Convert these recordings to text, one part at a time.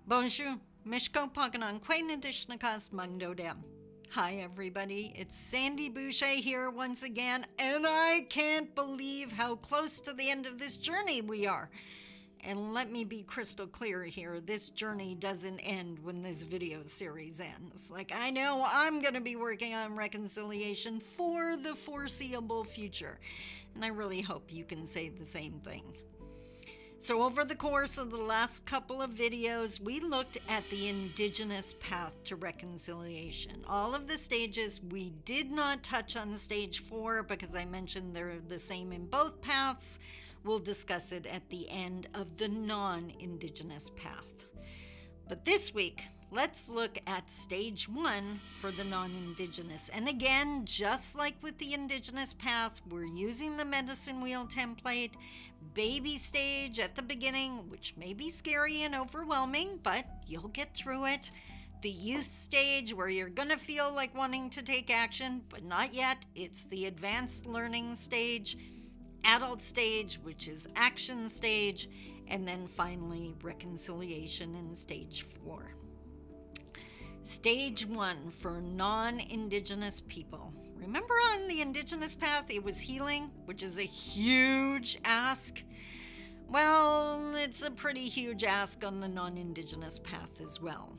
Bonjour, Mishko Paganon, Quainadishnakas Mungdodem. Hi everybody, it's Sandy Boucher here once again, and I can't believe how close to the end of this journey we are. And let me be crystal clear here, this journey doesn't end when this video series ends. Like, I know I'm gonna be working on reconciliation for the foreseeable future, and I really hope you can say the same thing. So over the course of the last couple of videos, we looked at the Indigenous path to reconciliation. All of the stages. We did not touch on stage 4 because I mentioned they're the same in both paths. We'll discuss it at the end of the non-Indigenous path. But this week, let's look at stage 1 for the non-Indigenous. And again, just like with the Indigenous path, we're using the medicine wheel template. Baby stage at the beginning, which may be scary and overwhelming, but you'll get through it. The youth stage, where you're gonna feel like wanting to take action, but not yet. It's the advanced learning stage. Adult stage, which is action stage. And then finally, reconciliation in stage 4. Stage 1 for non-Indigenous people. Remember on the Indigenous path, it was healing, which is a huge ask. Well, it's a pretty huge ask on the non-Indigenous path as well.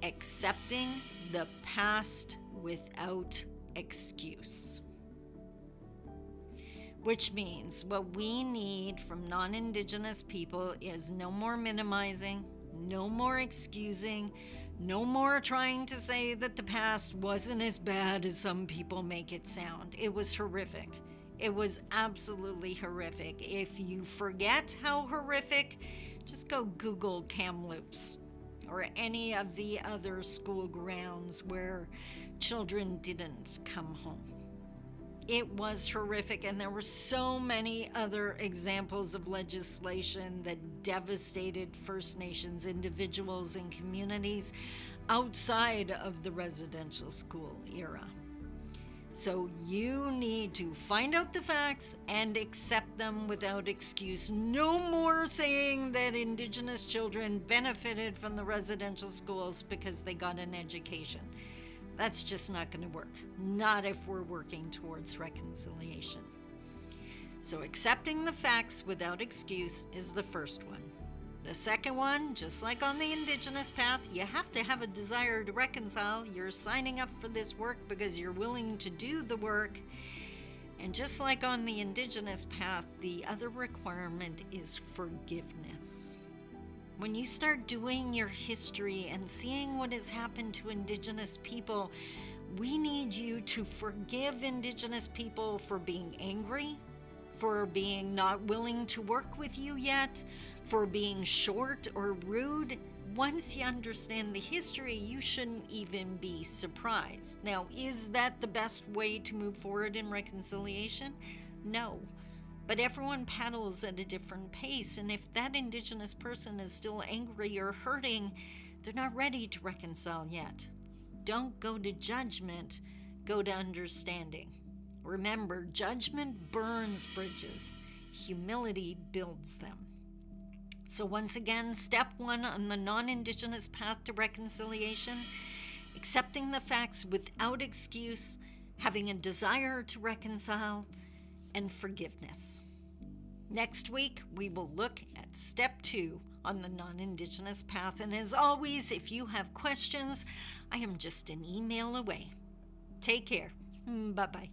Accepting the past without excuse. Which means what we need from non-Indigenous people is no more minimizing, no more excusing, no more trying to say that the past wasn't as bad as some people make it sound. It was horrific. It was absolutely horrific. If you forget how horrific, just go Google Kamloops or any of the other school grounds where children didn't come home. It was horrific, and there were so many other examples of legislation that devastated First Nations individuals and communities outside of the residential school era. So you need to find out the facts and accept them without excuse. No more saying that Indigenous children benefited from the residential schools because they got an education. That's just not going to work. Not if we're working towards reconciliation. So accepting the facts without excuse is the first one. The second one, just like on the Indigenous path, you have to have a desire to reconcile. You're signing up for this work because you're willing to do the work. And just like on the Indigenous path, the other requirement is forgiveness. When you start doing your history and seeing what has happened to Indigenous people, we need you to forgive Indigenous people for being angry, for being not willing to work with you yet, for being short or rude. Once you understand the history, you shouldn't even be surprised. Now, is that the best way to move forward in reconciliation? No. But everyone paddles at a different pace, and if that Indigenous person is still angry or hurting, they're not ready to reconcile yet. Don't go to judgment, go to understanding. Remember, judgment burns bridges. Humility builds them. So once again, step 1 on the non-Indigenous path to reconciliation, accepting the facts without excuse, having a desire to reconcile, and forgiveness. Next week, we will look at step 2 on the non-Indigenous path. And as always, if you have questions, I am just an email away. Take care. Bye-bye.